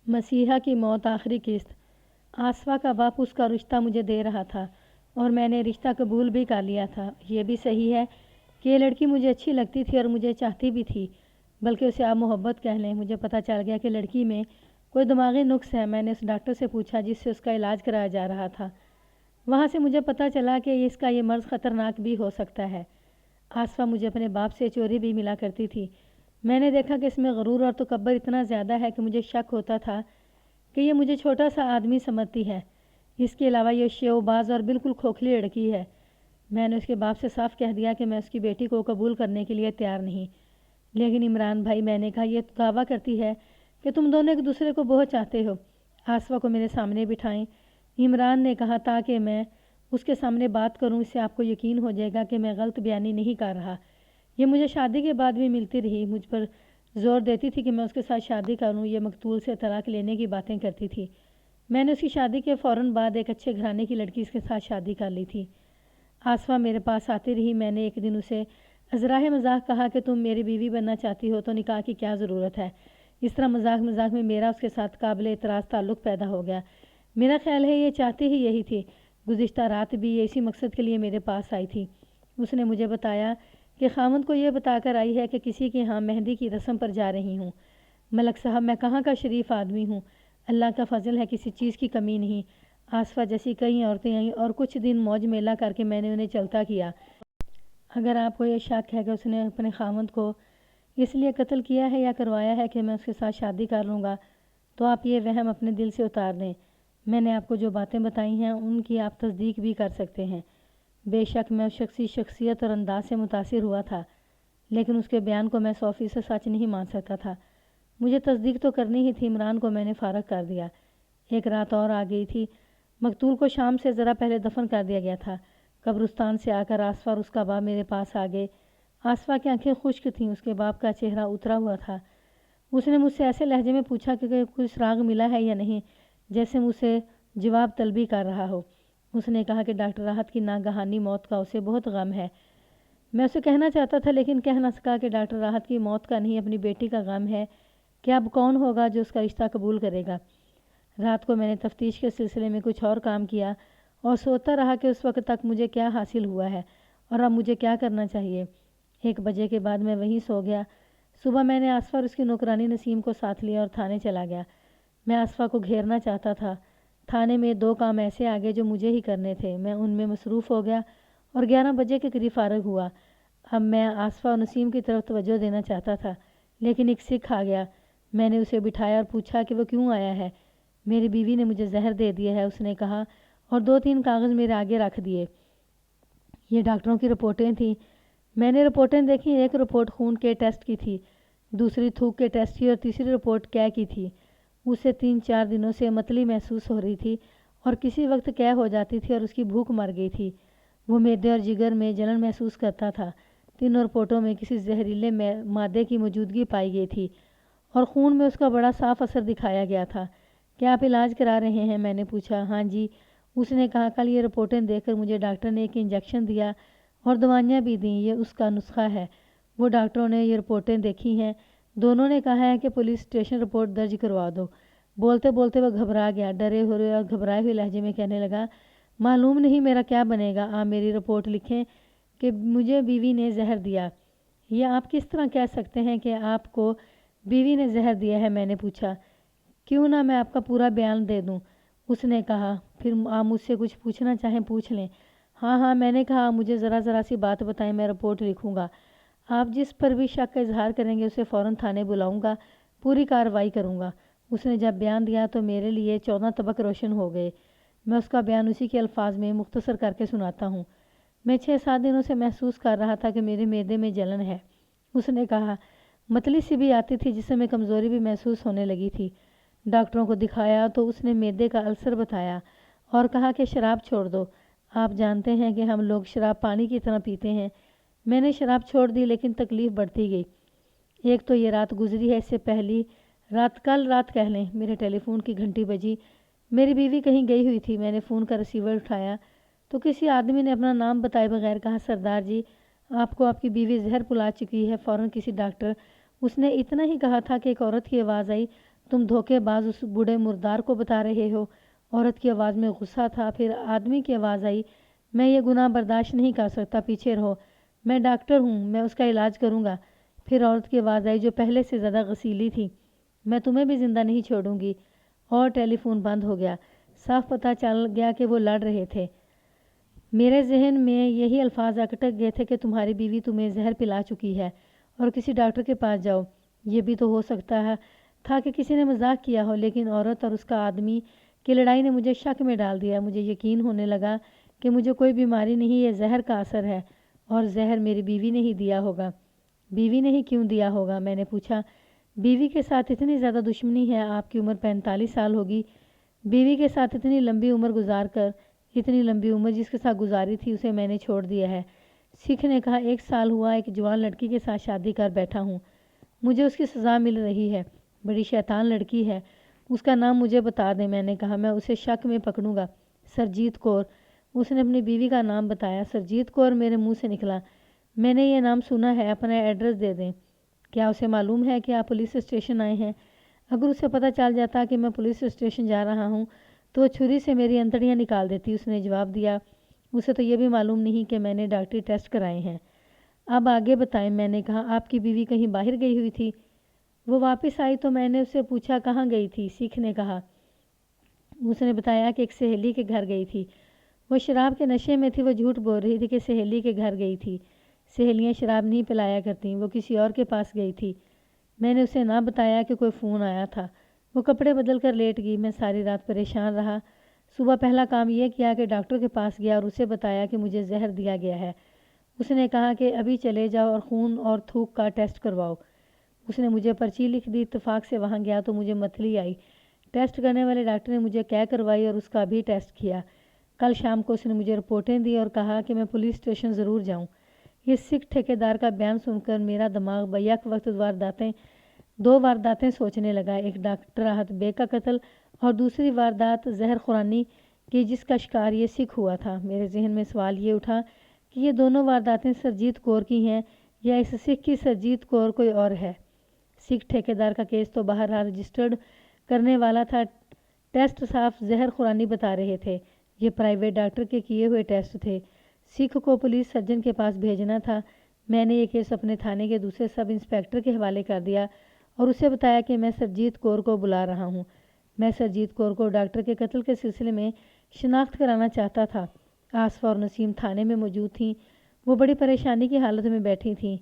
مسیحا کی موت آخری قسط۔ آصفہ کا باپ اس کا رشتہ مجھے دے رہا تھا اور میں نے رشتہ قبول بھی کر لیا تھا۔ یہ بھی صحیح ہے کہ یہ لڑکی مجھے اچھی لگتی تھی اور مجھے چاہتی بھی تھی، بلکہ اسے آپ محبت کہہ لیں۔ مجھے پتہ چل گیا کہ لڑکی میں کوئی دماغی نقص ہے۔ میں نے اس ڈاکٹر سے پوچھا جس سے اس کا علاج کرایا جا رہا تھا۔ وہاں سے مجھے پتہ چلا کہ اس کا یہ مرض خطرناک بھی ہو سکتا ہے۔ آصفہ مجھے اپنے باپ سے چوری بھی ملا کرتی تھی۔ میں نے دیکھا کہ اس میں غرور اور تکبر اتنا زیادہ ہے کہ مجھے شک ہوتا تھا کہ یہ مجھے چھوٹا سا آدمی سمجھتی ہے۔ اس کے علاوہ یہ شیو باز اور بالکل کھوکھلی لڑکی ہے۔ میں نے اس کے باپ سے صاف کہہ دیا کہ میں اس کی بیٹی کو قبول کرنے کے لیے تیار نہیں۔ لیکن عمران بھائی، میں نے کہا، یہ دعویٰ کرتی ہے کہ تم دونوں ایک دوسرے کو بہت چاہتے ہو۔ آصفہ کو میرے سامنے بٹھائیں، عمران نے کہا، تاکہ میں اس کے سامنے بات کروں۔ اس سے آپ کو یقین ہو جائے گا کہ میں غلط بیانی نہیں کر رہا۔ یہ مجھے شادی کے بعد بھی ملتی رہی، مجھ پر زور دیتی تھی کہ میں اس کے ساتھ شادی کروں۔ یہ مقتول سے طلاق لینے کی باتیں کرتی تھی۔ میں نے اس کی شادی کے فوراً بعد ایک اچھے گھرانے کی لڑکی اس کے ساتھ شادی کر لی تھی۔ آصفہ میرے پاس آتی رہی۔ میں نے ایک دن اسے ازراہ مذاق کہا کہ تم میری بیوی بننا چاہتی ہو تو نکاح کی کیا ضرورت ہے۔ اس طرح مذاق مذاق میں میرا اس کے ساتھ قابل اعتراض تعلق پیدا ہو گیا۔ میرا خیال ہے یہ چاہتی ہی یہی تھی۔ گزشتہ رات بھی یہ اسی مقصد کے لیے میرے پاس آئی تھی۔ اس نے مجھے بتایا کہ خاوند کو یہ بتا کر آئی ہے کہ کسی کے ہاں مہندی کی رسم پر جا رہی ہوں۔ ملک صاحب، میں کہاں کا شریف آدمی ہوں، اللہ کا فضل ہے، کسی چیز کی کمی نہیں۔ آصفہ جیسی کئی عورتیں آئیں اور کچھ دن موج میلہ کر کے میں نے انہیں چلتا کیا۔ اگر آپ کو یہ شک ہے کہ اس نے اپنے خاوند کو اس لیے قتل کیا ہے یا کروایا ہے کہ میں اس کے ساتھ شادی کر لوں گا، تو آپ یہ وہم اپنے دل سے اتار دیں۔ میں نے آپ کو جو باتیں بتائی ہیں ان کی آپ تصدیق بھی کر سکتے ہیں۔ بے شک میں اس شخصی شخصیت اور انداز سے متاثر ہوا تھا، لیکن اس کے بیان کو میں 100% سچ نہیں مان سکتا تھا۔ مجھے تصدیق تو کرنی ہی تھی۔ عمران کو میں نے فارغ کر دیا۔ ایک رات اور آ گئی تھی۔ مقتول کو شام سے ذرا پہلے دفن کر دیا گیا تھا۔ قبرستان سے آ کر آصفہ اور اس کا باپ میرے پاس آ گئے۔ آصفہ کی آنکھیں خشک تھیں، اس کے باپ کا چہرہ اترا ہوا تھا۔ اس نے مجھ سے ایسے لہجے میں پوچھا کہ کوئی سراغ ملا ہے یا نہیں، جیسے مجھ سے جواب طلبی کر رہا ہو۔ اس نے کہا کہ ڈاکٹر راحت کی ناگہانی موت کا اسے بہت غم ہے۔ میں اسے کہنا چاہتا تھا لیکن کہہ نہ سکا کہ ڈاکٹر راحت کی موت کا نہیں، اپنی بیٹی کا غم ہے کہ اب کون ہوگا جو اس کا رشتہ قبول کرے گا۔ رات کو میں نے تفتیش کے سلسلے میں کچھ اور کام کیا اور سوچتا رہا کہ اس وقت تک مجھے کیا حاصل ہوا ہے اور اب مجھے کیا کرنا چاہیے۔ 1 بجے کے بعد میں وہیں سو گیا۔ صبح میں نے آصفہ اور اس کی نوکرانی نسیم کو ساتھ لیا اور تھانے چلا گیا۔ میں آصفہ کو گھیرنا چاہتا تھا۔ تھانے میں 2 کام ایسے آگے جو مجھے ہی کرنے تھے۔ میں ان میں مصروف ہو گیا اور 11 بجے کے قریب فارغ ہوا۔ اب میں آصفہ اور نسیم کی طرف توجہ دینا چاہتا تھا، لیکن ایک سکھ آ گیا۔ میں نے اسے بٹھایا اور پوچھا کہ وہ کیوں آیا ہے۔ میری بیوی نے مجھے زہر دے دیا ہے، اس نے کہا، اور 2-3 کاغذ میرے آگے رکھ دیے۔ یہ ڈاکٹروں کی رپورٹیں تھیں۔ میں نے رپورٹیں دیکھیں۔ ایک رپورٹ خون کے ٹیسٹ کی تھی، دوسری تھوک کے ٹیسٹ کی اور تیسری رپورٹ قے کی تھی۔ اسے 3-4 دنوں سے متلی محسوس ہو رہی تھی اور کسی وقت قے ہو جاتی تھی اور اس کی بھوک مر گئی تھی۔ وہ معدے اور جگر میں جلن محسوس کرتا تھا۔ تینوں رپورٹوں میں کسی زہریلے مادے کی موجودگی پائی گئی تھی اور خون میں اس کا بڑا صاف اثر دکھایا گیا تھا۔ کیا آپ علاج کرا رہے ہیں؟ میں نے پوچھا۔ ہاں جی، اس نے کہا۔ کل یہ رپورٹیں دیکھ کر مجھے ڈاکٹر نے ایک انجیکشن دیا اور دوائیاں بھی دیں، یہ اس کا نسخہ ہے۔ وہ ڈاکٹروں نے یہ رپورٹیں دیکھی ہیں، دونوں نے کہا ہے کہ پولیس اسٹیشن رپورٹ درج کروا دو۔ بولتے بولتے وہ گھبرا گیا، ڈرے ہوئے اور گھبرائے ہوئے لہجے میں کہنے لگا، معلوم نہیں میرا کیا بنے گا، آپ میری رپورٹ لکھیں کہ مجھے بیوی نے زہر دیا۔ یہ آپ کس طرح کہہ سکتے ہیں کہ آپ کو بیوی نے زہر دیا ہے؟ میں نے پوچھا۔ کیوں نہ میں آپ کا پورا بیان دے دوں؟ اس نے کہا۔ پھر آپ مجھ سے کچھ پوچھنا چاہیں پوچھ لیں۔ ہاں، میں نے کہا، مجھے ذرا سی بات بتائیں، میں رپورٹ لکھوں گا۔ آپ جس پر بھی شک کا اظہار کریں گے اسے فوراً تھانے بلاؤں گا، پوری کارروائی کروں گا۔ اس نے جب بیان دیا تو میرے لیے 14 طبق روشن ہو گئے۔ میں اس کا بیان اسی کے الفاظ میں مختصر کر کے سناتا ہوں۔ میں 6-7 دنوں سے محسوس کر رہا تھا کہ میرے معدے میں جلن ہے۔ اس نے کہا، متلی سی بھی آتی تھی جس سے میں کمزوری بھی محسوس ہونے لگی تھی۔ ڈاکٹروں کو دکھایا تو اس نے معدے کا السر بتایا اور کہا کہ شراب چھوڑ دو۔ آپ جانتے ہیں کہ ہم لوگ شراب پانی کی طرح پیتے ہیں۔ میں نے شراب چھوڑ دی لیکن تکلیف بڑھتی گئی۔ ایک تو یہ رات گزری ہے، اس سے پہلی رات کل رات کہہ لیں، میرے ٹیلی فون کی گھنٹی بجی۔ میری بیوی کہیں گئی ہوئی تھی۔ میں نے فون کا ریسیور اٹھایا تو کسی آدمی نے اپنا نام بتائے بغیر کہا، سردار جی، آپ کو آپ کی بیوی زہر پلا چکی ہے، فوراً کسی ڈاکٹر۔ اس نے اتنا ہی کہا تھا کہ ایک عورت کی آواز آئی، تم دھوکے باز اس بوڑھے مردار کو بتا رہے ہو۔ عورت کی آواز میں غصہ تھا، پھر آدمی کی آواز آئی، میں یہ گناہ برداشت نہیں کر سکتا، پیچھے رہو، میں ڈاکٹر ہوں، میں اس کا علاج کروں گا۔ پھر عورت کی آواز آئی جو پہلے سے زیادہ غسیلی تھی، میں تمہیں بھی زندہ نہیں چھوڑوں گی، اور ٹیلی فون بند ہو گیا۔ صاف پتہ چل گیا کہ وہ لڑ رہے تھے۔ میرے ذہن میں یہی الفاظ اکٹک گئے تھے کہ تمہاری بیوی تمہیں زہر پلا چکی ہے اور کسی ڈاکٹر کے پاس جاؤ۔ یہ بھی تو ہو سکتا تھا کہ کسی نے مذاق کیا ہو، لیکن عورت اور اس کا آدمی کی لڑائی نے مجھے شک میں ڈال دیا۔ مجھے یقین ہونے لگا کہ مجھے کوئی بیماری نہیں، یہ زہر کا اثر ہے، اور زہر میری بیوی نے ہی دیا ہوگا۔ بیوی نے ہی کیوں دیا ہوگا؟ میں نے پوچھا۔ بیوی کے ساتھ اتنی زیادہ دشمنی ہے، آپ کی عمر 45 سال ہوگی، بیوی کے ساتھ اتنی لمبی عمر گزار کر، اتنی لمبی عمر جس کے ساتھ گزاری تھی اسے میں نے چھوڑ دیا ہے۔ سکھ نے کہا، 1 سال ہوا ایک جوان لڑکی کے ساتھ شادی کر بیٹھا ہوں، مجھے اس کی سزا مل رہی ہے، بڑی شیطان لڑکی ہے، اس کا نام مجھے بتا دیں۔ میں نے کہا، میں اسے شک میں پکڑوں گا۔ سرجیت کور۔ اس نے اپنی بیوی کا نام بتایا۔ سرجیت کور میرے منہ سے نکلا، میں نے یہ نام سنا ہے، اپنا ایڈریس دے دیں۔ کیا اسے معلوم ہے کہ آپ پولیس اسٹیشن آئے ہیں؟ اگر اسے پتہ چل جاتا کہ میں پولیس اسٹیشن جا رہا ہوں تو وہ چھری سے میری انتڑیاں نکال دیتی۔ اس نے جواب دیا، اسے تو یہ بھی معلوم نہیں کہ میں نے ڈاکٹری ٹیسٹ کرائے ہیں۔ اب آگے بتائیں۔ میں نے کہا، آپ کی بیوی کہیں باہر گئی ہوئی تھی؟ وہ واپس آئی تو میں نے اسے پوچھا کہاں گئی تھی؟ سکھ نے کہا، اس نے بتایا کہ ایک سہیلی کے گھر گئی تھی۔ وہ شراب کے نشے میں تھی، وہ جھوٹ بول رہی تھی کہ سہیلی کے گھر گئی تھی۔ سہیلیاں شراب نہیں پلایا کرتیں، وہ کسی اور کے پاس گئی تھی۔ میں نے اسے نہ بتایا کہ کوئی فون آیا تھا۔ وہ کپڑے بدل کر لیٹ گئی۔ میں ساری رات پریشان رہا۔ صبح پہلا کام یہ کیا کہ ڈاکٹر کے پاس گیا اور اسے بتایا کہ مجھے زہر دیا گیا ہے۔ اس نے کہا کہ ابھی چلے جاؤ اور خون اور تھوک کا ٹیسٹ کرواؤ۔ اس نے مجھے پرچی لکھ دی۔ اتفاق سے وہاں گیا تو مجھے متلی آئی۔ ٹیسٹ کرنے والے ڈاکٹر نے مجھے کیے کروائی اور اس کا بھی ٹیسٹ کیا۔ کل شام کو اس نے مجھے رپورٹیں دی اور کہا کہ میں پولیس اسٹیشن ضرور جاؤں۔ یہ سکھ ٹھیکیدار کا بیان سن کر میرا دماغ بیک وقت دو وارداتیں سوچنے لگا، ایک ڈاکٹر راحت بیگ کا قتل اور دوسری واردات زہر خورانی کی جس کا شکار یہ سکھ ہوا تھا۔ میرے ذہن میں سوال یہ اٹھا کہ یہ دونوں وارداتیں سرجیت کور کی ہیں یا اس سکھ کی سرجیت کور کوئی اور ہے۔ سکھ ٹھیکیدار کا کیس تو بہرحال رجسٹرڈ کرنے والا تھا، ٹیسٹ صاف زہر خورانی بتا رہے تھے۔ یہ پرائیویٹ ڈاکٹر کے کیے ہوئے ٹیسٹ تھے۔ سکھ کو پولیس سرجن کے پاس بھیجنا تھا۔ میں نے یہ کیس اپنے تھانے کے دوسرے سب انسپیکٹر کے حوالے کر دیا اور اسے بتایا کہ میں سرجیت کور کو بلا رہا ہوں۔ میں سرجیت کور کو ڈاکٹر کے قتل کے سلسلے میں شناخت کرانا چاہتا تھا۔ آصفہ اور نسیم تھانے میں موجود تھیں۔ وہ بڑی پریشانی کی حالت میں بیٹھی تھیں۔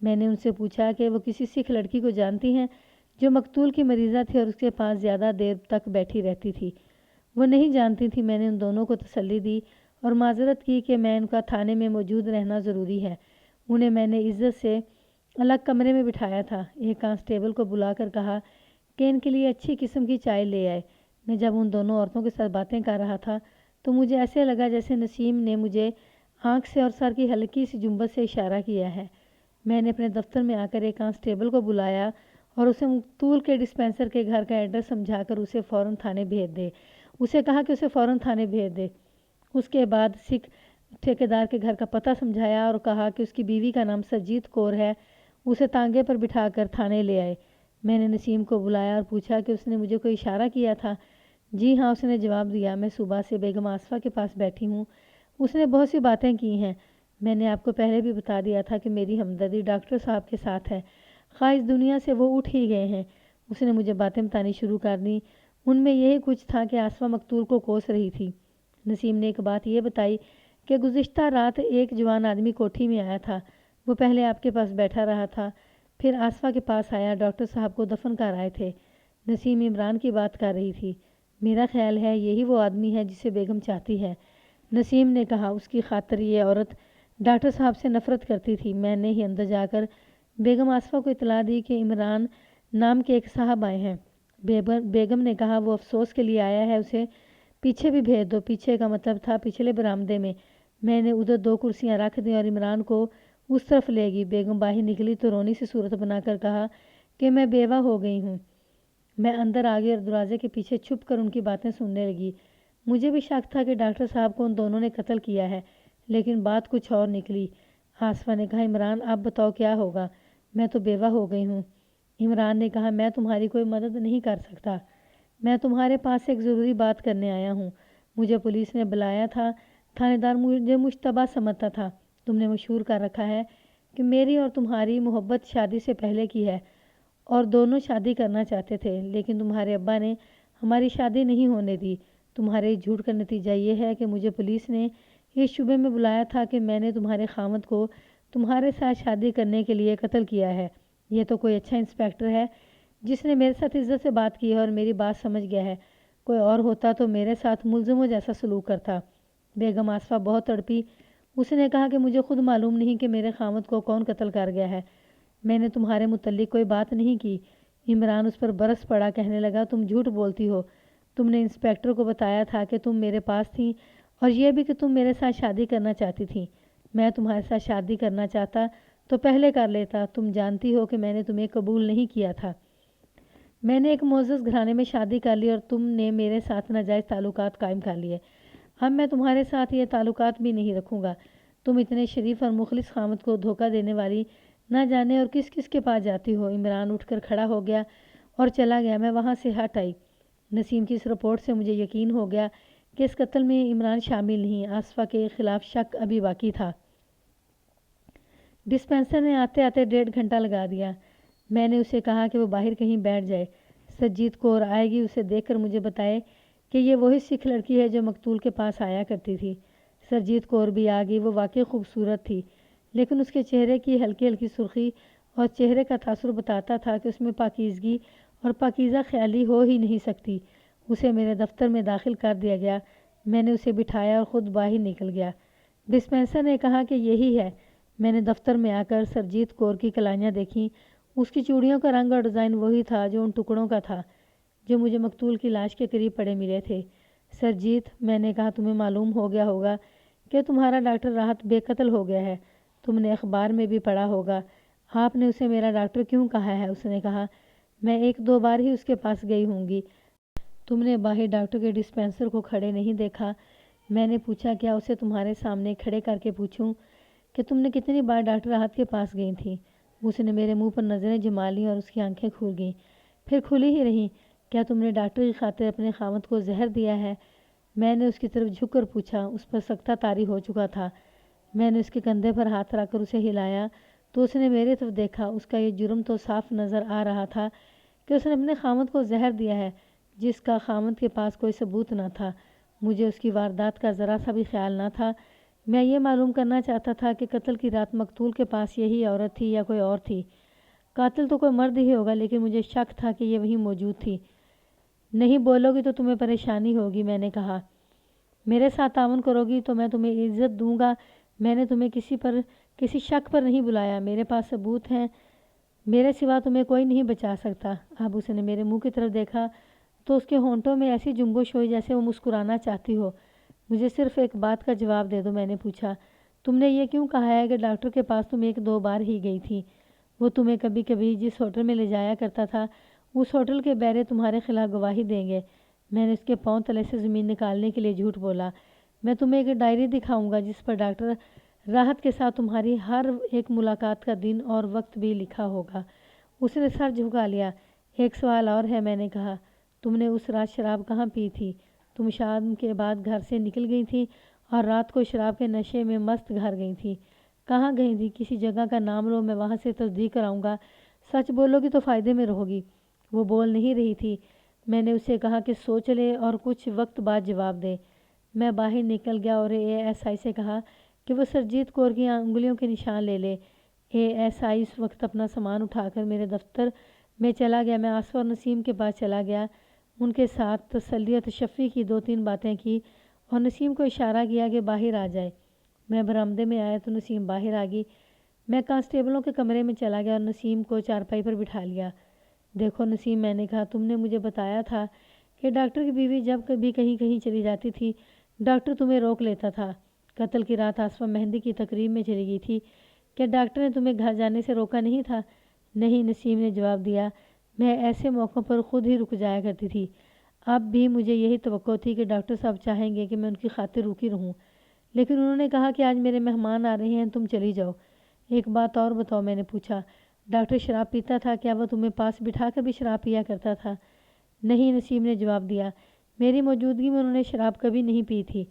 میں نے ان سے پوچھا کہ وہ کسی سکھ لڑکی کو جانتی ہیں جو مقتول کی مریضہ تھی اور اس کے پاس زیادہ دیر تک بیٹھی رہتی تھی۔ وہ نہیں جانتی تھی۔ میں نے ان دونوں کو تسلی دی اور معذرت کی کہ میں ان کا تھانے میں موجود رہنا ضروری ہے۔ انہیں میں نے عزت سے الگ کمرے میں بٹھایا تھا۔ ایک کانسٹیبل کو بلا کر کہا کہ ان کے لیے اچھی قسم کی چائے لے آئے۔ میں جب ان دونوں عورتوں کے ساتھ باتیں کر رہا تھا تو مجھے ایسے لگا جیسے نسیم نے مجھے آنکھ سے اور سر کی ہلکی سی جنبش سے اشارہ کیا ہے۔ میں نے اپنے دفتر میں آ کر ایک کانسٹیبل کو بلایا اور اسے مقتول کے ڈسپینسر کے گھر کا ایڈریس سمجھا کر اسے فوراً تھانے بھیج دے۔ اسے کہا کہ اسے فوراً تھانے بھیج دے۔ اس کے بعد سکھ ٹھیکیدار کے گھر کا پتہ سمجھایا اور کہا کہ اس کی بیوی کا نام سرجیت کور ہے۔ اسے تانگے پر بٹھا کر تھانے لے آئے۔ میں نے نسیم کو بلایا اور پوچھا کہ اس نے مجھے کوئی اشارہ کیا تھا۔ جی ہاں، اس نے جواب دیا، میں صبح سے بیگم آصفہ کے پاس بیٹھی ہوں۔ اس نے بہت سی باتیں کی ہیں۔ میں نے آپ کو پہلے بھی بتا دیا تھا کہ میری ہمدردی ڈاکٹر صاحب کے ساتھ ہے، خواہ اس دنیا سے وہ اٹھ ہی گئے ہیں۔ اس نے مجھے باتیں بتانی شروع کر دیں۔ ان میں یہی کچھ تھا کہ آصفہ مقتول کو کوس رہی تھی۔ نسیم نے ایک بات یہ بتائی کہ گزشتہ رات ایک جوان آدمی کوٹھی میں آیا تھا۔ وہ پہلے آپ کے پاس بیٹھا رہا تھا، پھر آصفہ کے پاس آیا، ڈاکٹر صاحب کو دفن کر آئے تھے۔ نسیم عمران کی بات کر رہی تھی۔ میرا خیال ہے یہی وہ آدمی ہے جسے بیگم چاہتی ہے، نسیم نے کہا۔ اس کی خاطر یہ عورت ڈاکٹر صاحب سے نفرت کرتی تھی۔ میں نے ہی اندر جا کر بیگم آصفہ کو اطلاع دی کہ عمران نام کے ایک صاحب آئے ہیں۔ بیگم نے کہا وہ افسوس کے لیے آیا ہے، اسے پیچھے بھی بھیج دو۔ پیچھے کا مطلب تھا پچھلے برآمدے میں۔ میں نے ادھر 2 کرسیاں رکھ دیں اور عمران کو اس طرف لے گئی۔ بیگم باہر نکلی تو رونی سی صورت بنا کر کہا کہ میں بیوہ ہو گئی ہوں۔ میں اندر آ گئی اور دروازے کے پیچھے چھپ کر ان کی باتیں سننے لگی۔ مجھے بھی شک تھا کہ ڈاکٹر صاحب کو ان دونوں نے قتل کیا ہے، لیکن بات کچھ اور نکلی۔ آصفہ نے کہا، عمران اب بتاؤ کیا ہوگا؟ میں تو بیوہ ہو گئی ہوں۔ عمران نے کہا میں تمہاری کوئی مدد نہیں کر سکتا، میں تمہارے پاس ایک ضروری بات کرنے آیا ہوں۔ مجھے پولیس نے بلایا تھا، تھانے دار مجھے مشتبہ سمجھتا تھا۔ تم نے مشہور کر رکھا ہے کہ میری اور تمہاری محبت شادی سے پہلے کی ہے اور دونوں شادی کرنا چاہتے تھے، لیکن تمہارے ابا نے ہماری شادی نہیں ہونے دی۔ تمہارے جھوٹ کا نتیجہ یہ ہے کہ مجھے پولیس نے اس شبے میں بلایا تھا کہ میں نے تمہارے خاوند کو تمہارے ساتھ شادی کرنے کے لیے قتل کیا ہے۔ یہ تو کوئی اچھا انسپیکٹر ہے جس نے میرے ساتھ عزت سے بات کی ہے اور میری بات سمجھ گیا ہے، کوئی اور ہوتا تو میرے ساتھ ملزموں جیسا سلوک کرتا۔ بیگم آصفہ بہت تڑپی۔ اس نے کہا کہ مجھے خود معلوم نہیں کہ میرے خاوند کو کون قتل کر گیا ہے، میں نے تمہارے متعلق کوئی بات نہیں کی۔ عمران اس پر برس پڑا، کہنے لگا تم جھوٹ بولتی ہو، تم نے انسپیکٹر کو بتایا تھا کہ تم میرے پاس تھیں اور یہ بھی کہ تم میرے ساتھ شادی کرنا چاہتی تھیں۔ میں تمہارے ساتھ شادی کرنا چاہتا تو پہلے کر لیتا، تم جانتی ہو کہ میں نے تمہیں قبول نہیں کیا تھا۔ میں نے ایک معزز گھرانے میں شادی کر لی اور تم نے میرے ساتھ ناجائز تعلقات قائم کر لیے۔ اب میں تمہارے ساتھ یہ تعلقات بھی نہیں رکھوں گا۔ تم اتنے شریف اور مخلص خاوند کو دھوکہ دینے والی نہ جانے اور کس کس کے پاس جاتی ہو۔ عمران اٹھ کر کھڑا ہو گیا اور چلا گیا۔ میں وہاں سے ہٹ آئی۔ نسیم کی اس رپورٹ سے مجھے یقین ہو گیا کہ اس قتل میں عمران شامل نہیں، آصفہ کے خلاف شک ابھی باقی تھا۔ ڈسپینسر نے آتے آتے 1.5 گھنٹہ لگا دیا۔ میں نے اسے کہا کہ وہ باہر کہیں بیٹھ جائے، سرجیت کور آئے گی، اسے دیکھ کر مجھے بتائے کہ یہ وہی سکھ لڑکی ہے جو مقتول کے پاس آیا کرتی تھی۔ سرجیت کور بھی آ گئی۔ وہ واقعی خوبصورت تھی، لیکن اس کے چہرے کی ہلکی ہلکی سرخی اور چہرے کا تاثر بتاتا تھا کہ اس میں پاکیزگی اور پاکیزہ خیالی ہو ہی نہیں سکتی۔ اسے میرے دفتر میں داخل کر دیا گیا۔ میں نے اسے بٹھایا اور خود باہر نکل گیا۔ ڈسپینسر نے کہا کہ یہی ہے۔ میں نے دفتر میں آ کر سرجیت کور کی کلائیاں دیکھیں۔ اس کی چوڑیوں کا رنگ اور ڈیزائن وہی تھا جو ان ٹکڑوں کا تھا جو مجھے مقتول کی لاش کے قریب پڑے ملے تھے۔ سرجیت، میں نے کہا تمہیں معلوم ہو گیا ہوگا کہ تمہارا ڈاکٹر راحت بے قتل ہو گیا ہے، تم نے اخبار میں بھی پڑھا ہوگا۔ آپ نے اسے میرا ڈاکٹر کیوں کہا ہے؟ اس نے کہا میں 1-2 بار ہی اس کے پاس گئی ہوں گی۔ تم نے باہر ڈاکٹر کے ڈسپینسر کو کھڑے نہیں دیکھا؟ میں نے پوچھا کیا اسے تمہارے سامنے کھڑے کر کے پوچھوں کہ تم نے کتنی بار ڈاکٹر راحت کے پاس گئی تھی؟ اس نے میرے منہ پر نظریں جما لیں اور اس کی آنکھیں کھل گئیں، پھر کھلی ہی رہیں۔ کیا تم نے ڈاکٹر کی خاطر اپنے خاوند کو زہر دیا ہے؟ میں نے اس کی طرف جھک کر پوچھا۔ اس پر سکتہ طاری ہو چکا تھا۔ میں نے اس کے کندھے پر ہاتھ رکھ کر اسے ہلایا تو اس نے میری طرف دیکھا۔ اس کا یہ جرم تو صاف نظر آ رہا تھا کہ اس نے اپنے خاوند کو زہر دیا ہے، جس کا خاوند کے پاس کوئی ثبوت نہ تھا۔ مجھے اس کی واردات کا ذرا سا بھی خیال نہ تھا۔ میں یہ معلوم کرنا چاہتا تھا کہ قتل کی رات مقتول کے پاس یہی عورت تھی یا کوئی اور تھی۔ قاتل تو کوئی مرد ہی ہوگا، لیکن مجھے شک تھا کہ یہ وہیں موجود تھی۔ نہیں بولو گی تو تمہیں پریشانی ہوگی، میں نے کہا۔ میرے ساتھ تعاون کرو گی تو میں تمہیں عزت دوں گا۔ میں نے تمہیں کسی شک پر نہیں بلایا، میرے پاس ثبوت ہیں، میرے سوا تمہیں کوئی نہیں بچا سکتا۔ اب اس نے میرے منہ کی طرف دیکھا تو اس کے ہونٹوں میں ایسی جنبش ہوئی جیسے وہ مسکرانا چاہتی ہو۔ مجھے صرف ایک بات کا جواب دے دو، میں نے پوچھا۔ تم نے یہ کیوں کہا ہے کہ ڈاکٹر کے پاس تم 1-2 بار ہی گئی تھی؟ وہ تمہیں کبھی کبھی جس ہوٹل میں لے جایا کرتا تھا، اس ہوٹل کے بیرے تمہارے خلاف گواہی دیں گے۔ میں نے اس کے پاؤں تلے سے زمین نکالنے کے لیے جھوٹ بولا۔ میں تمہیں ایک ڈائری دکھاؤں گا جس پر ڈاکٹر راحت کے ساتھ تمہاری ہر ایک ملاقات کا دن اور وقت بھی لکھا ہوگا۔ اس نے سر جھکا لیا۔ ایک سوال اور ہے، میں نے کہا۔ تم نے اس رات شراب کہاں پی تھی؟ تم شام کے بعد گھر سے نکل گئی تھی اور رات کو شراب کے نشے میں مست گھر گئی تھی۔ کہاں گئی تھی؟ کسی جگہ کا نام لو، میں وہاں سے تصدیق کراؤں گا۔ سچ بولو گی تو فائدے میں رہو گی۔ وہ بول نہیں رہی تھی۔ میں نے اسے کہا کہ سوچ لے اور کچھ وقت بعد جواب دے۔ میں باہر نکل گیا اور ASI سے کہا کہ وہ سرجیت کور کی انگلیوں کے نشان لے لے۔ ASI اس وقت اپنا سامان اٹھا کر میرے دفتر میں چلا گیا۔ میں آصفہ اور نسیم کے پاس چلا گیا، ان کے ساتھ تسلی اور تشفی کی 2-3 باتیں کی اور نسیم کو اشارہ کیا کہ باہر آ جائے۔ میں برآمدے میں آیا تو نسیم باہر آ گئی۔ میں کانسٹیبلوں کے کمرے میں چلا گیا اور نسیم کو چارپائی پر بٹھا لیا۔ دیکھو نسیم، میں نے کہا، تم نے مجھے بتایا تھا کہ ڈاکٹر کی بیوی جب کبھی کہیں چلی جاتی تھی، ڈاکٹر تمہیں روک لیتا تھا۔ قتل کی رات آصفہ مہندی کی تقریب میں چلی گئی تھی، کیا ڈاکٹر نے تمہیں گھر جانے سے روکا نہیں تھا؟ نہیں، نسیم نے جواب دیا، میں ایسے موقعوں پر خود ہی رک جایا کرتی تھی۔ اب بھی مجھے یہی توقع تھی کہ ڈاکٹر صاحب چاہیں گے کہ میں ان کی خاطر رکی رہوں، لیکن انہوں نے کہا کہ آج میرے مہمان آ رہے ہیں، تم چلی جاؤ۔ ایک بات اور بتاؤ، میں نے پوچھا۔ ڈاکٹر شراب پیتا تھا، کیا وہ تمہیں پاس بٹھا کر بھی شراب پیا کرتا تھا؟ نہیں، نسیم نے جواب دیا، میری موجودگی میں انہوں نے شراب کبھی نہیں پی تھی۔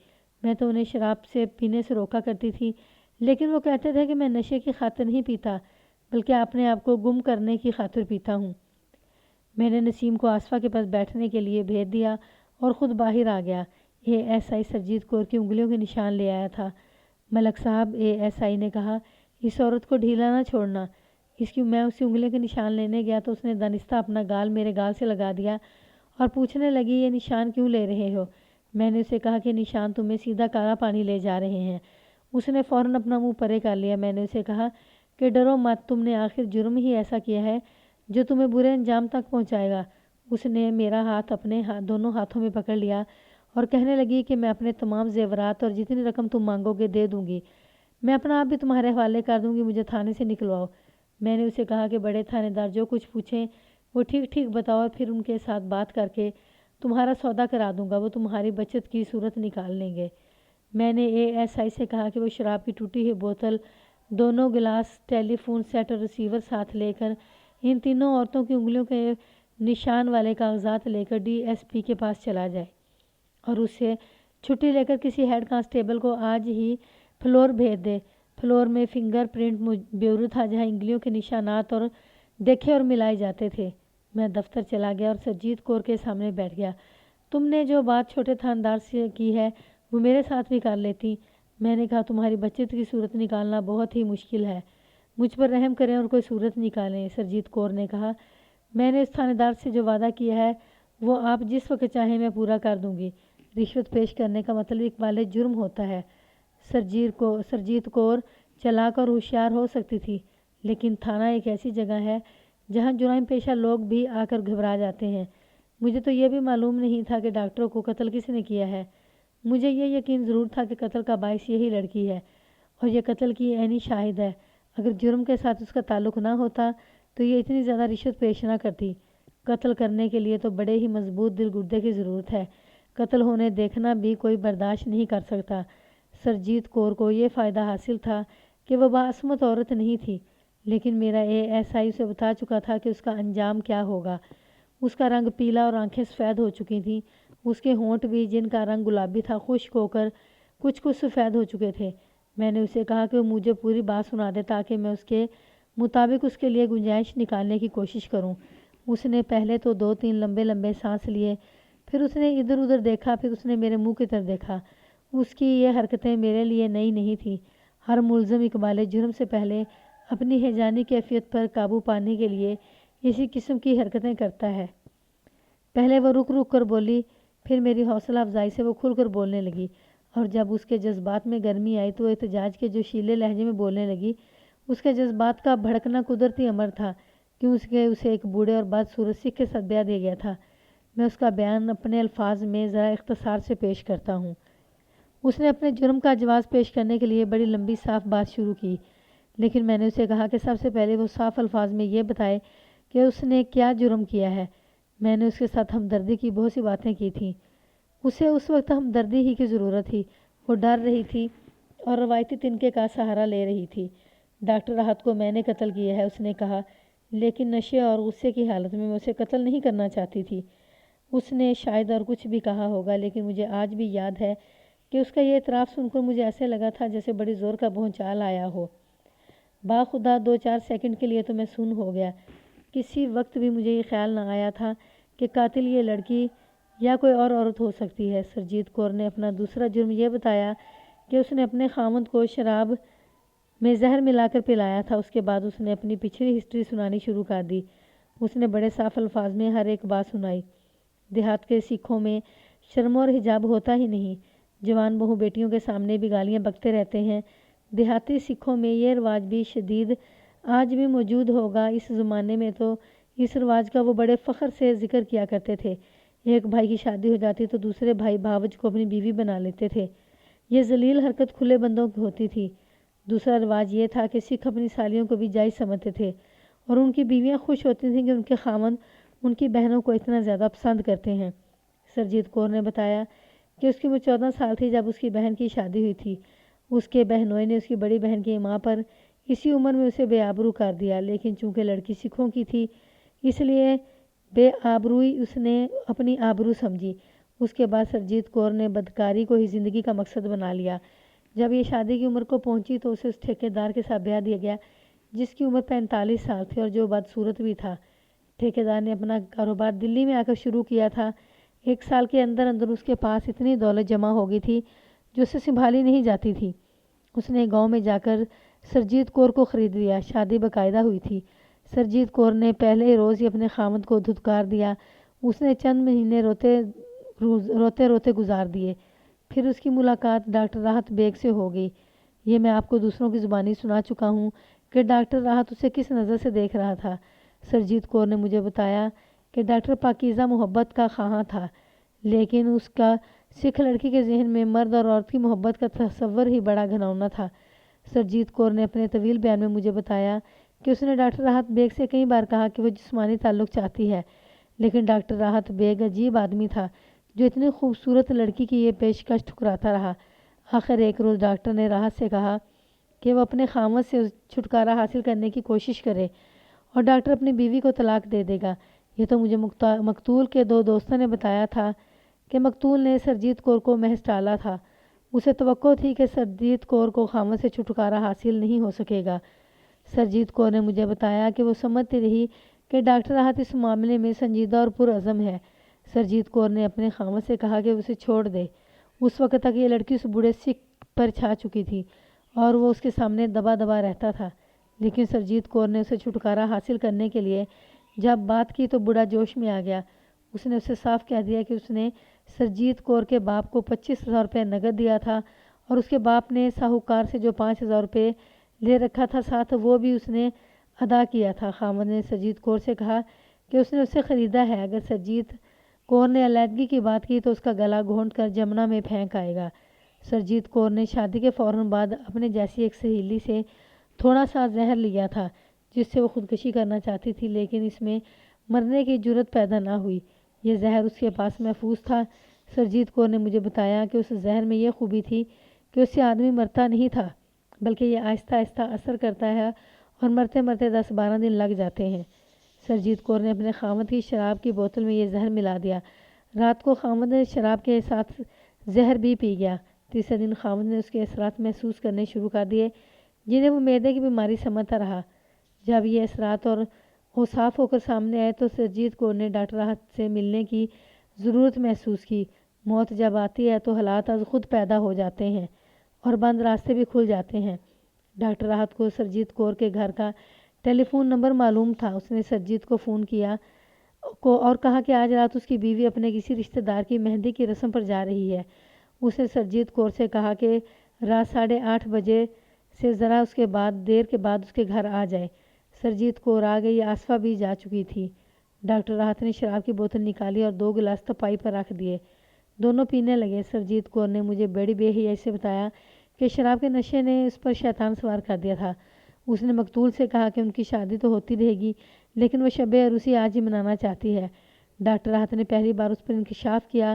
میں تو انہیں شراب سے پینے سے روکا کرتی تھی، لیکن وہ کہتے تھے کہ میں نشے کی خاطر نہیں پیتا بلکہ اپنے آپ کو گم کرنے کی خاطر پیتا ہوں۔ میں نے نسیم کو آصفہ کے پاس بیٹھنے کے لیے بھیج دیا اور خود باہر آ گیا۔ اے ایس آئی سرجیت کور کی انگلیوں کے نشان لے آیا تھا۔ ملک صاحب، اے ایس آئی نے کہا، اس عورت کو ڈھیلا نہ چھوڑنا۔ میں اسی انگلیوں کے نشان لینے گیا تو اس نے دانستہ اپنا گال میرے گال سے لگا دیا اور پوچھنے لگی، یہ نشان کیوں لے رہے ہو؟ میں نے اسے کہا کہ نشان تمہیں سیدھا کالا پانی لے جا رہے ہیں۔ اس نے فوراً اپنا منہ پرے کر لیا۔ میں نے اسے کہا کہ ڈرو مت، تم نے آخر جرم ہی ایسا کیا ہے جو تمہیں برے انجام تک پہنچائے گا۔ اس نے میرا ہاتھ اپنے دونوں ہاتھوں میں پکڑ لیا اور کہنے لگی کہ میں اپنے تمام زیورات اور جتنی رقم تم مانگو گے دے دوں گی۔ میں اپنا آپ بھی تمہارے حوالے کر دوں گی، مجھے تھانے سے نکلواؤ۔ میں نے اسے کہا کہ بڑے تھانے دار جو کچھ پوچھیں وہ ٹھیک ٹھیک بتاؤ اور پھر ان کے ساتھ بات کر کے تمہارا سودا کرا دوں گا، وہ تمہاری بچت کی صورت نکال لیں گے۔ میں نے اے ایس آئی سے کہا کہ وہ شراب کی ٹوٹی ہوئی بوتل، دونوں گلاس، ٹیلی فون سیٹ اور ریسیور ساتھ لے کر ان تینوں عورتوں کی انگلیوں کے نشان والے کاغذات لے کر ڈی ایس پی کے پاس چلا جائے اور اس سے چھٹی لے کر کسی ہیڈ کانسٹیبل کو آج ہی فلور بھیج دے۔ فلور میں فنگر پرنٹ بیورو تھا جہاں انگلیوں کے نشانات اور دیکھے اور ملائے جاتے تھے۔ میں دفتر چلا گیا اور سرجیت کور کے سامنے بیٹھ گیا۔ تم نے جو بات چھوٹے تھاندار سے کی ہے وہ میرے ساتھ بھی کر لیتی۔ میں نے کہا تمہاری بچت کی صورت نکالنا بہت ہی مشکل ہے، مجھ پر رحم کریں اور کوئی صورت نکالیں۔ سرجیت کور نے کہا، میں نے اس تھانے دار سے جو وعدہ کیا ہے وہ آپ جس وقت چاہیں میں پورا کر دوں گی۔ رشوت پیش کرنے کا مطلب ایک والد جرم ہوتا ہے۔ سرجیت کور چلاک اور ہوشیار ہو سکتی تھی، لیکن تھانہ ایک ایسی جگہ ہے جہاں جرائم پیشہ لوگ بھی آ کر گھبرا جاتے ہیں۔ مجھے تو یہ بھی معلوم نہیں تھا کہ ڈاکٹروں کو قتل کس نے کیا ہے۔ مجھے یہ یقین ضرور تھا کہ قتل کا باعث یہی لڑکی ہے اور یہ قتل کی عینی شاہد ہے۔ اگر جرم کے ساتھ اس کا تعلق نہ ہوتا تو یہ اتنی زیادہ رشوت پیش نہ کرتی۔ قتل کرنے کے لیے تو بڑے ہی مضبوط دل گردے کی ضرورت ہے۔ قتل ہونے دیکھنا بھی کوئی برداشت نہیں کر سکتا۔ سرجیت کور کو یہ فائدہ حاصل تھا کہ وہ باعصمت عورت نہیں تھی، لیکن میرا اے ایس آئی اسے بتا چکا تھا کہ اس کا انجام کیا ہوگا۔ اس کا رنگ پیلا اور آنکھیں سفید ہو چکی تھیں۔ اس کے ہونٹ بھی، جن کا رنگ گلابی تھا، خشک ہو کر کچھ سفید ہو چکے تھے۔ میں نے اسے کہا کہ وہ مجھے پوری بات سنا دے تاکہ میں اس کے مطابق اس کے لیے گنجائش نکالنے کی کوشش کروں۔ اس نے پہلے تو 2-3 لمبے لمبے سانس لیے، پھر اس نے ادھر ادھر دیکھا، پھر اس نے میرے منہ کی طرف دیکھا۔ اس کی یہ حرکتیں میرے لیے نئی نہیں تھیں۔ ہر ملزم اقبال جرم سے پہلے اپنی ہیجانی کیفیت پر قابو پانے کے لیے اسی قسم کی حرکتیں کرتا ہے۔ پہلے وہ رک رک کر بولی، پھر میری حوصلہ افزائی سے وہ کھل کر بولنے لگی، اور جب اس کے جذبات میں گرمی آئی تو وہ احتجاج کے جوشیلے لہجے میں بولنے لگی۔ اس کے جذبات کا بھڑکنا قدرتی امر تھا کیونکہ اسے ایک بوڑھے اور بدصورت سکھ کے ساتھ بیعت دیا گیا تھا۔ میں اس کا بیان اپنے الفاظ میں ذرا اختصار سے پیش کرتا ہوں۔ اس نے اپنے جرم کا جواز پیش کرنے کے لیے بڑی لمبی صاف بات شروع کی، لیکن میں نے اسے کہا کہ سب سے پہلے وہ صاف الفاظ میں یہ بتائے کہ اس نے کیا جرم کیا ہے۔ میں نے اس کے ساتھ ہمدردی کی بہت سی باتیں کی تھیں۔ اسے اس وقت ہمدردی ہی کی ضرورت تھی۔ وہ ڈر رہی تھی اور روایتی تنکے کا سہارا لے رہی تھی۔ ڈاکٹر راحت کو میں نے قتل کیا ہے، اس نے کہا، لیکن نشے اور غصے کی حالت میں اسے قتل نہیں کرنا چاہتی تھی۔ اس نے شاید اور کچھ بھی کہا ہوگا، لیکن مجھے آج بھی یاد ہے کہ اس کا یہ اعتراف سن کر مجھے ایسے لگا تھا جیسے بڑی زور کا بھونچال آیا ہو۔ باخدا 2-4 سیکنڈ کے لیے تو میں سن ہو گیا۔ کسی وقت بھی مجھے یہ خیال نہ آیا تھا کہ قاتل یہ لڑکی یا کوئی اور عورت ہو سکتی ہے۔ سرجیت کور نے اپنا دوسرا جرم یہ بتایا کہ اس نے اپنے خاوند کو شراب میں زہر ملا کر پلایا تھا۔ اس کے بعد اس نے اپنی پچھلی ہسٹری سنانی شروع کر دی۔ اس نے بڑے صاف الفاظ میں ہر ایک بات سنائی۔ دیہات کے سکھوں میں شرم اور حجاب ہوتا ہی نہیں، جوان بہو بیٹیوں کے سامنے بھی گالیاں بکتے رہتے ہیں۔ دیہاتی سکھوں میں یہ رواج بھی شدید آج بھی موجود ہوگا۔ اس زمانے میں تو اس رواج کا وہ بڑے فخر سے ذکر کیا کرتے تھے۔ ایک بھائی کی شادی ہو جاتی تو دوسرے بھائی بھاوج کو اپنی بیوی بنا لیتے تھے۔ یہ ذلیل حرکت کھلے بندوں کی ہوتی تھی۔ دوسرا رواج یہ تھا کہ سکھ اپنی سالیوں کو بھی جائز سمجھتے تھے اور ان کی بیویاں خوش ہوتی تھیں کہ ان کے خاوند ان کی بہنوں کو اتنا زیادہ پسند کرتے ہیں۔ سرجیت کور نے بتایا کہ اس کی وہ 14 سال تھی جب اس کی بہن کی شادی ہوئی تھی۔ اس کے بہنوئی نے اس کی بڑی بہن کی ماں پر اسی عمر میں اسے بے آبرو کر دیا، لیکن چونکہ لڑکی سکھوں کی تھی اس لیے بے آبروئی اس نے اپنی آبرو سمجھی۔ اس کے بعد سرجیت کور نے بدکاری کو ہی زندگی کا مقصد بنا لیا۔ جب یہ شادی کی عمر کو پہنچی تو اسے اس ٹھیکیدار کے ساتھ بیاہ دیا گیا جس کی عمر 45 سال تھی اور جو بدصورت بھی تھا۔ ٹھیکیدار نے اپنا کاروبار دلی میں آ کر شروع کیا تھا۔ 1 سال کے اندر اندر اس کے پاس اتنی دولت جمع ہو گئی تھی جو اسے سنبھالی نہیں جاتی تھی۔ اس نے گاؤں میں جا کر سرجیت کور کو خرید لیا۔ شادی باقاعدہ ہوئی تھی۔ سرجیت کور نے پہلے روز ہی اپنے خامد کو دھتکار دیا۔ اس نے چند مہینے روتے روتے گزار دیے۔ پھر اس کی ملاقات ڈاکٹر راحت بیگ سے ہو گئی۔ یہ میں آپ کو دوسروں کی زبانی سنا چکا ہوں کہ ڈاکٹر راحت اسے کس نظر سے دیکھ رہا تھا۔ سرجیت کور نے مجھے بتایا کہ ڈاکٹر پاکیزہ محبت کا خواہاں تھا، لیکن اس کا سکھ لڑکی کے ذہن میں مرد اور عورت کی محبت کا تصور ہی بڑا گھناؤنا تھا۔ سرجیت کور نے اپنے طویل بیان میں مجھے بتایا کہ اس نے ڈاکٹر راحت بیگ سے کئی بار کہا کہ وہ جسمانی تعلق چاہتی ہے، لیکن ڈاکٹر راحت بیگ عجیب آدمی تھا جو اتنی خوبصورت لڑکی کی یہ پیشکش ٹھکراتا رہا۔ آخر ایک روز ڈاکٹر نے راحت سے کہا کہ وہ اپنے خامد سے چھٹکارا حاصل کرنے کی کوشش کرے اور ڈاکٹر اپنی بیوی کو طلاق دے دے گا۔ یہ تو مجھے مقتول کے 2 دوستوں نے بتایا تھا کہ مقتول نے سرجیت کور کو محض ٹالا تھا۔ اسے توقع تھی کہ سرجیت کور کو خامد سے چھٹکارا حاصل نہیں ہو سکے گا۔ سرجیت کور نے مجھے بتایا کہ وہ سمجھتی رہی کہ ڈاکٹر راحت اس معاملے میں سنجیدہ اور پرعزم ہے۔ سرجیت کور نے اپنے خامد سے کہا کہ اسے چھوڑ دے۔ اس وقت تک یہ لڑکی اس بوڑھے سکھ پر چھا چکی تھی اور وہ اس کے سامنے دبا دبا رہتا تھا، لیکن سرجیت کور نے اسے چھٹکارا حاصل کرنے کے لیے جب بات کی تو بوڑھا جوش میں آ گیا۔ اس نے اسے صاف کہہ دیا کہ اس نے سرجیت کور کے باپ کو 25,000 روپے نقد دیا تھا اور اس کے باپ نے ساہوکار سے جو 5,000 روپے لے رکھا تھا ساتھ وہ بھی اس نے ادا کیا تھا۔ خامد نے سرجیت کور سے کہا کہ اس نے اسے خریدا ہے، اگر سرجیت کور نے علیحدگی کی بات کی تو اس کا گلا گھونٹ کر جمنا میں پھینک آئے گا۔ سرجیت کور نے شادی کے فوراً بعد اپنے جیسی ایک سہیلی سے تھوڑا سا زہر لیا تھا جس سے وہ خودکشی کرنا چاہتی تھی، لیکن اس میں مرنے کی جرات پیدا نہ ہوئی۔ یہ زہر اس کے پاس محفوظ تھا۔ سرجیت کور نے مجھے بتایا کہ اس زہر میں یہ خوبی تھی کہ اس سے آدمی مرتا نہیں تھا، بلکہ یہ آہستہ آہستہ اثر کرتا ہے اور مرتے مرتے 10-12 دن لگ جاتے ہیں۔ سرجیت کور نے اپنے خامد کی شراب کی بوتل میں یہ زہر ملا دیا۔ رات کو خامد نے شراب کے ساتھ زہر بھی پی گیا۔ تیسرے دن خامد نے اس کے اثرات محسوس کرنے شروع کر دیے جنہیں وہ معدے کی بیماری سمجھتا رہا۔ جب یہ اثرات اور اوصاف ہو کر سامنے آئے تو سرجیت کور نے ڈاکٹر راحت سے ملنے کی ضرورت محسوس کی۔ موت جب آتی ہے تو حالات از خود پیدا ہو جاتے ہیں اور بند راستے بھی کھل جاتے ہیں۔ ڈاکٹر راحت کو سرجیت کور کے گھر کا ٹیلی فون نمبر معلوم تھا۔ اس نے سرجیت کو فون کیا اور کہا کہ آج رات اس کی بیوی اپنے کسی رشتہ دار کی مہندی کی رسم پر جا رہی ہے۔ اس نے سرجیت کور سے کہا کہ رات 8:30 بجے سے ذرا اس کے بعد دیر کے بعد اس کے گھر آ جائے۔ سرجیت کور آ گئی۔ آصفہ بھی جا چکی تھی۔ ڈاکٹر راحت نے شراب کی بوتل نکالی اور 2 گلاس تپائی پر رکھ دیے۔ دونوں پینے لگے۔ سرجیت کور نے مجھے بڑی بے حیائی سے بتایا کہ شراب کے نشے نے اس پر شیطان سوار کر دیا تھا۔ اس نے مقتول سے کہا کہ ان کی شادی تو ہوتی رہے گی لیکن وہ شب عروسی آج ہی منانا چاہتی ہے۔ ڈاکٹر راحت نے پہلی بار اس پر انکشاف کیا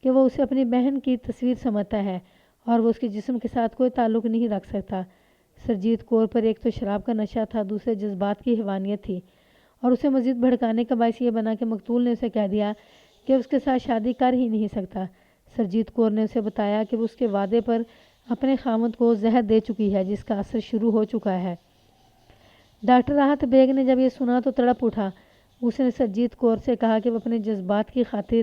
کہ وہ اسے اپنی بہن کی تصویر سمجھتا ہے اور وہ اس کے جسم کے ساتھ کوئی تعلق نہیں رکھ سکتا۔ سرجیت کور پر ایک تو شراب کا نشہ تھا، دوسرے جذبات کی حیوانیت تھی اور اسے مزید بھڑکانے کا باعث یہ بنا کہ مقتول نے اسے کہہ دیا کہ اس کے ساتھ شادی کر ہی نہیں سکتا۔ سرجیت کور نے اسے بتایا کہ وہ اس کے وعدے پر اپنے خامد کو زہر دے چکی ہے جس کا اثر شروع ہو چکا ہے۔ ڈاکٹر راحت بیگ نے جب یہ سنا تو تڑپ اٹھا۔ اس نے سرجیت کور سے کہا کہ وہ اپنے جذبات کی خاطر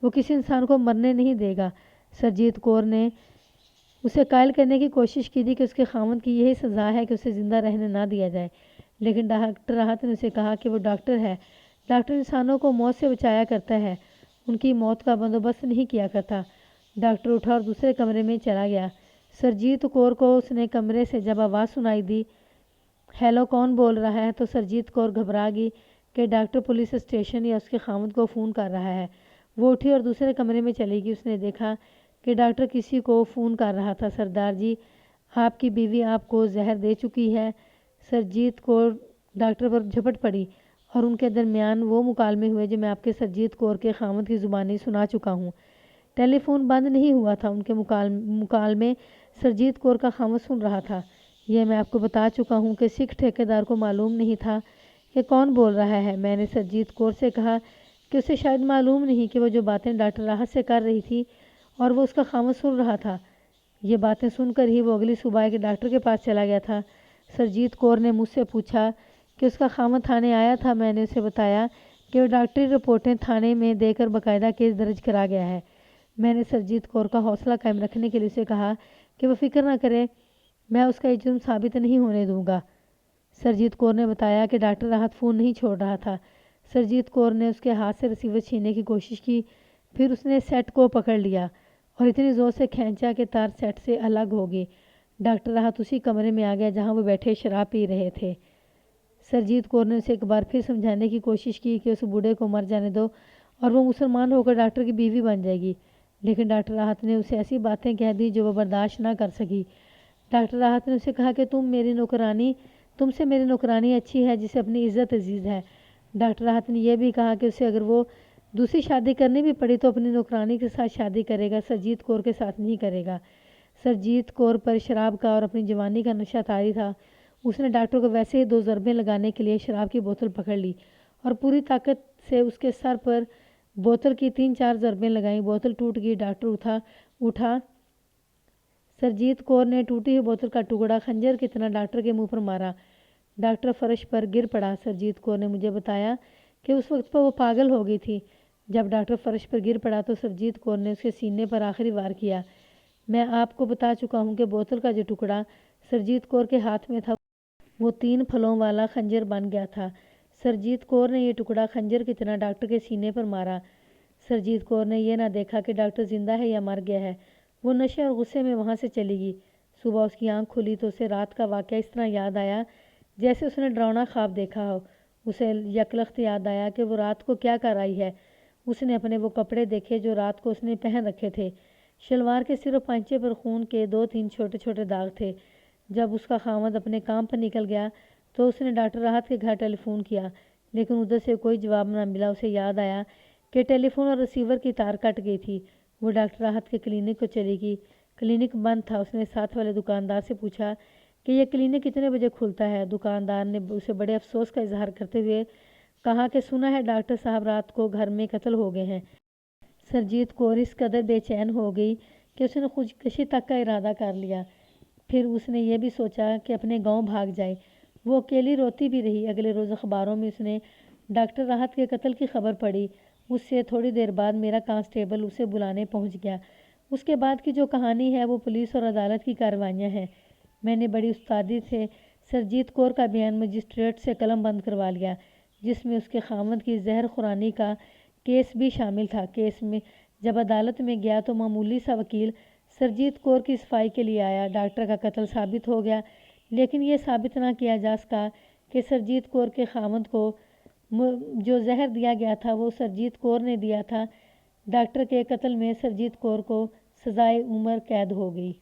وہ کسی انسان کو مرنے نہیں دے گا۔ سرجیت کور نے اسے قائل کرنے کی کوشش کی تھی کہ اس کے خامد کی یہی سزا ہے کہ اسے زندہ رہنے نہ دیا جائے، لیکن ڈاکٹر راحت نے اسے کہا کہ وہ ڈاکٹر ہے، ڈاکٹر انسانوں کو موت سے بچایا کرتا ہے، ان کی موت کا بندوبست نہیں کیا کرتا۔ ڈاکٹر اٹھا اور دوسرے کمرے میں چلا گیا۔ سرجیت کور کو اس نے کمرے سے جب آواز سنائی دی، ہیلو کون بول رہا ہے، تو سرجیت کور گھبرا گئی کہ ڈاکٹر پولیس اسٹیشن یا اس کے خامد کو فون کر رہا ہے۔ وہ اٹھی اور دوسرے کمرے میں چلی گئی۔ اس نے دیکھا کہ ڈاکٹر کسی کو فون کر رہا تھا۔ سردار جی، آپ کی بیوی آپ کو زہر دے چکی ہے۔ سرجیت کور ڈاکٹر پر جھپٹ پڑی اور ان کے درمیان وہ مکالمے ہوئے جو میں آپ کے سرجیت کور کے خامد کی زبانی سنا چکا ہوں۔ ٹیلی فون بند نہیں ہوا تھا۔ ان کے مکالمے سرجیت کور کا خامد سن رہا تھا۔ یہ میں آپ کو بتا چکا ہوں کہ سکھ ٹھیکیدار کو معلوم نہیں تھا کہ کون بول رہا ہے۔ میں نے سرجیت کور سے کہا کہ اسے شاید معلوم نہیں کہ وہ جو باتیں ڈاکٹر راحت سے کر رہی تھی اور وہ اس کا خامد سن رہا تھا۔ یہ باتیں سن کر ہی وہ اگلی صبح ایک ڈاکٹر کے پاس چلا گیا تھا۔ سرجیت کور نے مجھ سے پوچھا کہ اس کا خامد تھانے آیا تھا۔ میں نے اسے بتایا کہ وہ ڈاکٹری رپورٹیں تھانے میں دے کر باقاعدہ کیس درج کرا گیا ہے۔ میں نے سرجیت کور کا حوصلہ قائم رکھنے کے لیے اسے کہا کہ وہ فکر نہ کرے، میں اس کا یہ جرم ثابت نہیں ہونے دوں گا۔ سرجیت کور نے بتایا کہ ڈاکٹر راحت فون نہیں چھوڑ رہا تھا۔ سرجیت کور نے اس کے ہاتھ سے ریسیور چھیننے کی کوشش کی، پھر اس نے سیٹ کو پکڑ لیا اور اتنی زور سے کھینچا کہ تار سیٹ سے الگ ہو گئی۔ ڈاکٹر راحت اسی کمرے میں آ گیا جہاں وہ بیٹھے شراب پی رہے تھے۔ سرجیت کور نے اسے ایک بار پھر سمجھانے کی کوشش کی کہ اس بوڑھے کو مر جانے دو اور وہ مسلمان ہو کر ڈاکٹر کی بیوی بن جائے گی، لیکن ڈاکٹر راحت نے اسے ایسی باتیں کہہ دی جو وہ برداشت نہ کر سکی۔ ڈاکٹر راحت نے اسے کہا کہ تم سے میری نوکرانی اچھی ہے جسے اپنی عزت عزیز ہے۔ ڈاکٹر راحت نے یہ بھی کہا کہ اسے اگر وہ دوسری شادی کرنی بھی پڑی تو اپنی نوکرانی کے ساتھ شادی کرے گا، سرجیت کور کے ساتھ نہیں کرے گا۔ سرجیت کور پر شراب کا اور اپنی جوانی کا نشہ طاری تھا۔ اس نے ڈاکٹر کو ویسے ہی 2 ضربیں لگانے کے لیے شراب کی بوتل پکڑ لی اور پوری طاقت سے اس کے سر پر بوتل کی 3-4 ضربیں لگائیں۔ بوتل ٹوٹ گئی۔ ڈاکٹر اٹھا۔ سرجیت کور نے ٹوٹی ہوئی بوتل کا ٹکڑا خنجر کی طرح ڈاکٹر کے منہ پر مارا۔ ڈاکٹر فرش پر گر پڑا۔ سرجیت کور نے مجھے بتایا کہ اس وقت پر وہ پاگل ہو گئی تھی۔ جب ڈاکٹر فرش پر گر پڑا تو سرجیت کور نے اس کے سینے پر آخری وار کیا۔ میں آپ کو بتا چکا ہوں کہ بوتل کا جو ٹکڑا سرجیت کور کے ہاتھ میں تھا وہ 3 پھلوں والا خنجر بن گیا تھا۔ سرجیت کور نے یہ ٹکڑا خنجر کی طرح ڈاکٹر کے سینے پر مارا۔ سرجیت کور نے یہ نہ دیکھا کہ ڈاکٹر زندہ ہے یا مر گیا ہے۔ وہ نشے اور غصے میں وہاں سے چلی گئی۔ صبح اس کی آنکھ کھلی تو اسے رات کا واقعہ اس طرح یاد آیا جیسے اس نے ڈراؤنا خواب دیکھا ہو۔ اسے یکلخت یاد آیا کہ وہ رات کو کیا کر آئی ہے۔ اس نے اپنے وہ کپڑے دیکھے جو رات کو اس نے پہن رکھے تھے۔ شلوار کے سر و پانچے پر خون کے 2-3 چھوٹے چھوٹے داغ تھے۔ جب اس کا خاوند اپنے کام پر نکل گیا تو اس نے ڈاکٹر راحت کے گھر ٹیلی فون کیا، لیکن ادھر سے کوئی جواب نہ ملا۔ اسے یاد آیا کہ ٹیلی فون اور ریسیور کی تار کٹ گئی تھی۔ وہ ڈاکٹر راحت کے کلینک کو چلی گئی۔ کلینک بند تھا۔ اس نے ساتھ والے دکاندار سے پوچھا کہ یہ کلینک کتنے بجے کھلتا ہے؟ دکاندار نے اسے بڑے افسوس کا اظہار کرتے ہوئے کہا کہ سنا ہے ڈاکٹر صاحب رات کو گھر میں قتل ہو گئے ہیں۔ سرجیت کور اس قدر بے چین ہو گئی کہ اس نے خودکشی تک کا ارادہ کر لیا۔ پھر اس نے یہ بھی سوچا کہ اپنے گاؤں بھاگ جائے۔ وہ اکیلی روتی بھی رہی۔ اگلے روز اخباروں میں اس نے ڈاکٹر راحت کے قتل کی خبر پڑھی۔ اس سے تھوڑی دیر بعد میرا کانسٹیبل اسے بلانے پہنچ گیا۔ اس کے بعد کی جو کہانی ہے وہ پولیس اور عدالت کی کارروائیاں ہیں۔ میں نے بڑی استادی سے سرجیت کور کا بیان مجسٹریٹ سے قلم بند کروا لیا، جس میں اس کے خاوند کی زہر خورانی کا کیس بھی شامل تھا۔ کیس میں جب عدالت میں گیا تو معمولی سا وکیل سرجیت کور کی صفائی کے لیے آیا۔ ڈاکٹر کا قتل ثابت ہو گیا، لیکن یہ ثابت نہ کیا جا سکا کہ سرجیت کور کے خاوند کو جو زہر دیا گیا تھا وہ سرجیت کور نے دیا تھا۔ ڈاکٹر کے قتل میں سرجیت کور کو سزائے عمر قید ہو گئی۔